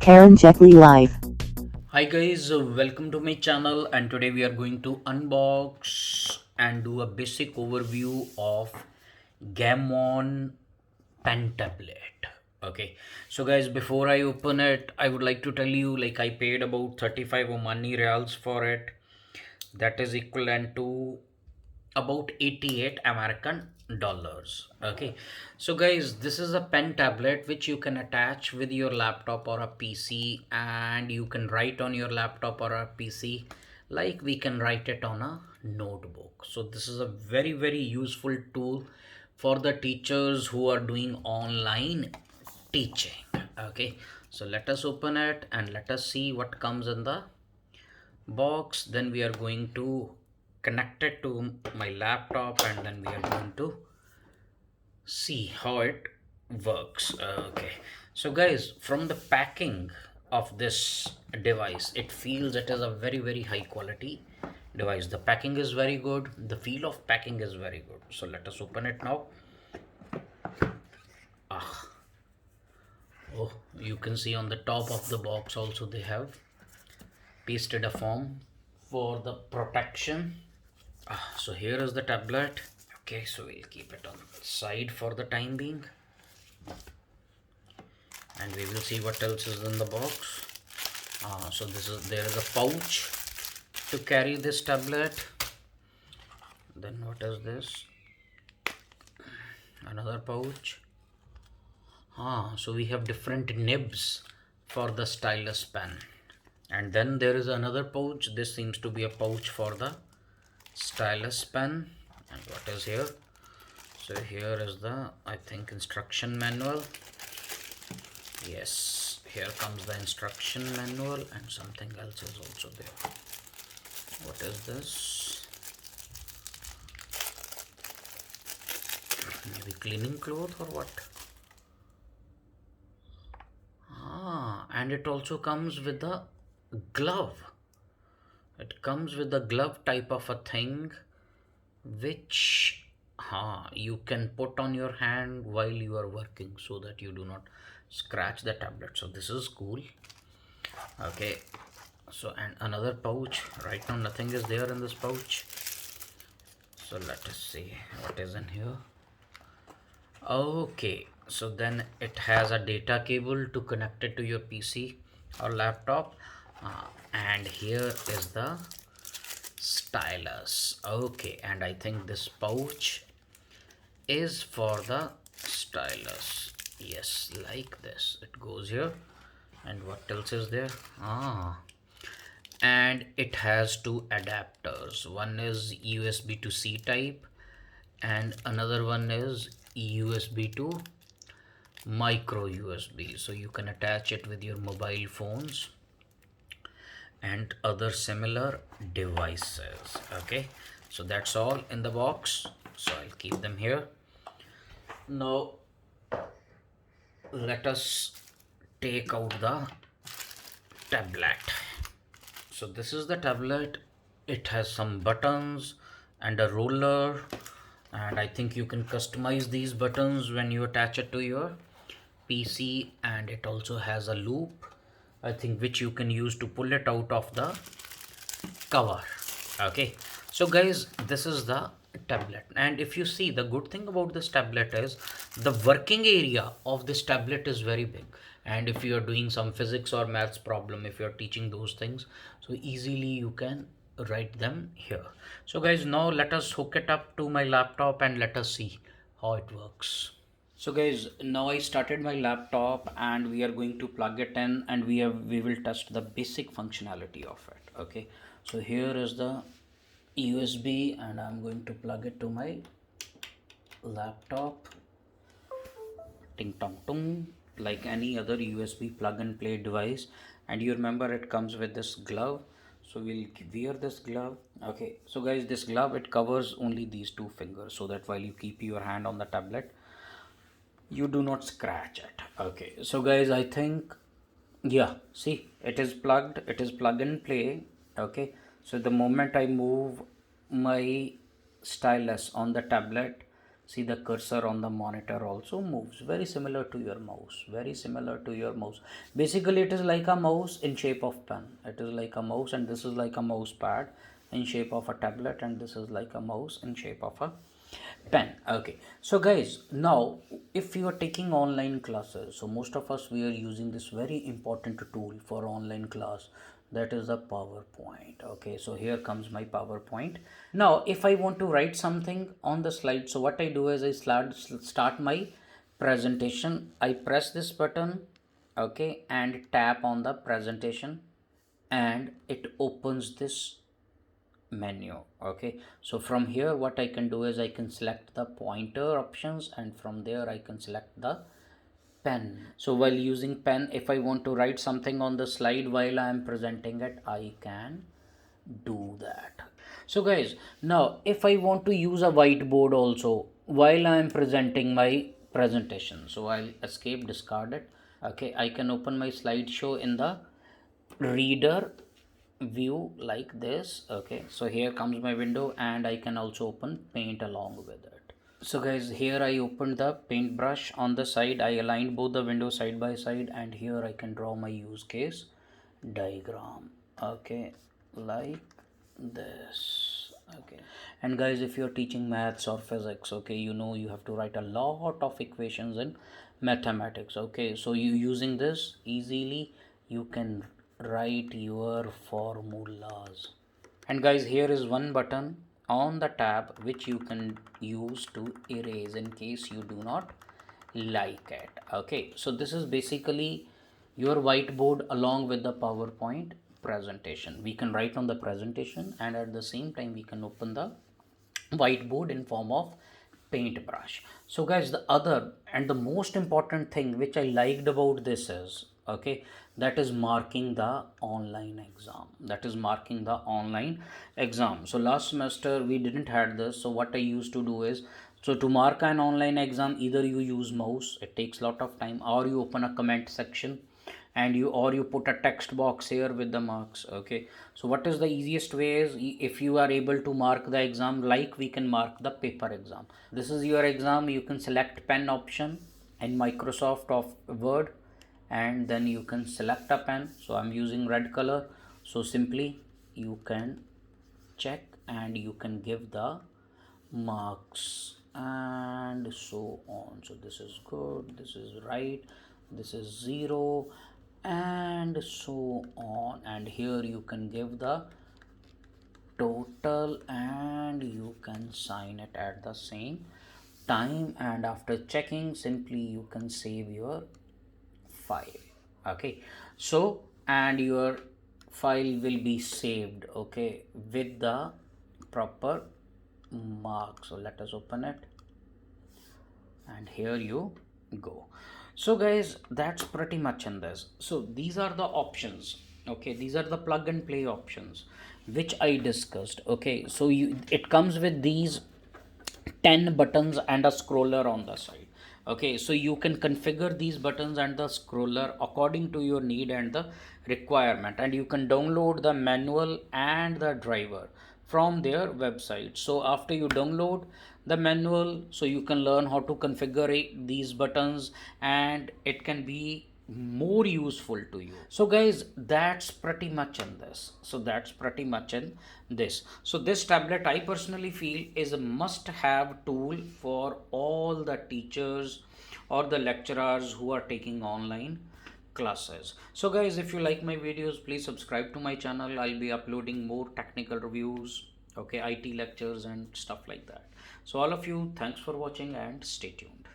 Karanjetlilive. Hi guys, welcome to my channel, and today we are going to unbox and do a basic overview of gaomon pen tablet. Okay, so guys, before I open it, I would like to tell you, like, I paid about 35 Omani reals for it. That is equivalent to about 88 American dollars. Okay, so guys, this is a pen tablet which you can attach with your laptop or a PC, and you can write on your laptop or a PC like we can write it on a notebook. So this is a very useful tool for the teachers who are doing online teaching. Okay, so let us open it and let us see what comes in the box. Then we are going to connect it to my laptop, and then we are going to see how it works. Okay, so guys, from the packing of this device, it feels it is a very high quality device. The packing is very good, the feel of packing is very good. So let us open it now. Oh, you can see on the top of the box also they have pasted a form for the protection. So here is the tablet. Okay, so we'll keep it on the side for the time being, and we will see what else is in the box. So there is a pouch to carry this tablet. Then what is this? Another pouch. So we have different nibs for the stylus pen. And then there is another pouch. This seems to be a pouch for the stylus pen. And what is here? So here is the, I think, instruction manual. Yes, here comes the instruction manual, and something else is also there. What is this? Maybe cleaning cloth or what? And it also comes with a glove. It comes with a glove type of a thing, which you can put on your hand while you are working so that you do not scratch the tablet. So this is cool. Okay, so and another pouch. Right now nothing is there in this pouch, so let us see what is in here. Okay, so then it has a data cable to connect it to your PC or laptop. And here is the stylus. Okay, and I think this pouch is for the stylus. Yes, like this it goes here. And what else is there? And it has two adapters. One is USB to C type, and another one is USB to micro USB. So you can attach it with your mobile phones and other similar devices. Okay, so that's all in the box, so I'll keep them here. Now let us take out the tablet. So this is the tablet. It has some buttons and a roller, and I think you can customize these buttons when you attach it to your PC. And it also has a loop, I think, which you can use to pull it out of the cover. Okay, so guys, this is the tablet, and if you see, the good thing about this tablet is the working area of this tablet is very big. And if you are doing some physics or maths problem, if you are teaching those things, so easily you can write them here. So guys, now let us hook it up to my laptop and let us see how it works. So guys, now I started my laptop and we are going to plug it in, and we will test the basic functionality of it. Okay, so here is the USB, and I'm going to plug it to my laptop. Ting tong tung, like any other USB plug and play device. And you remember it comes with this glove, so we'll wear this glove. Okay, so guys, this glove, it covers only these two fingers, so that while you keep your hand on the tablet, you do not scratch it. Okay, so guys, I think, yeah, see, it is plugged, it is plug and play. Okay, so the moment I move my stylus on the tablet, See, the cursor on the monitor also moves, very similar to your mouse, very similar to your mouse. Basically it is like a mouse in shape of pen. It is like a mouse, and this is like a mouse pad in shape of a tablet, and this is like a mouse in shape of a pen. Okay, so guys, now if you are taking online classes, so most of us, we are using this very important tool for online class, that is the PowerPoint. Okay, so here comes my PowerPoint. Now if I want to write something on the slide, so what I do is I start my presentation. I press this button, okay, and tap on the presentation, and it opens this menu. Okay, so from here what I can do is I can select the pointer options, and from there I can select the pen. So while using pen, if I want to write something on the slide while I am presenting it, I can do that. So guys, now if I want to use a whiteboard also while I am presenting my presentation, so I'll escape, discard it. Okay, I can open my slideshow in the reader view like this. Okay, so here comes my window, and I can also open paint along with it. So guys, here I opened the paintbrush on the side. I aligned both the windows side by side, and here I can draw my use case diagram. Okay, like this. Okay, and guys, if you're teaching maths or physics, okay, you know you have to write a lot of equations in mathematics. Okay, so you using this easily, you can write your formulas. And guys, here is one button on the tab which you can use to erase in case you do not like it. Okay, so this is basically your whiteboard along with the PowerPoint presentation. We can write on the presentation, and at the same time we can open the whiteboard in form of paintbrush. So guys, the other and the most important thing which I liked about this is, okay, that is marking the online exam. That is marking the online exam. So last semester we didn't had this. So what I used to do is, so to mark an online exam, either you use mouse, it takes a lot of time, or you open a comment section and you put a text box here with the marks. Okay, so what is the easiest way is, if you are able to mark the exam like we can mark the paper exam. This is your exam. You can select pen option in Microsoft of Word, and then you can select a pen. So I'm using red color, so simply you can check and you can give the marks and so on. So this is good, this is right, this is 0, and so on. And here you can give the total, and you can sign it at the same time, and after checking, simply you can save your file. Okay, so and your file will be saved, okay, with the proper mark. So let us open it, and here you go. So guys, that's pretty much in this. So these are the options. Okay, these are the plug and play options which I discussed. Okay, so it comes with these 10 buttons and a scroller on the side. Okay, so you can configure these buttons and the scroller according to your need and the requirement, and you can download the manual and the driver from their website. So after you download the manual, so you can learn how to configure these buttons, and it can be more useful to you. So guys, that's pretty much in this. So that's pretty much in this. So this tablet, I personally feel, is a must have tool for all the teachers or the lecturers who are taking online classes. So guys, if you like my videos, please subscribe to my channel. I'll be uploading more technical reviews, okay, IT lectures and stuff like that. So all of you, thanks for watching and stay tuned.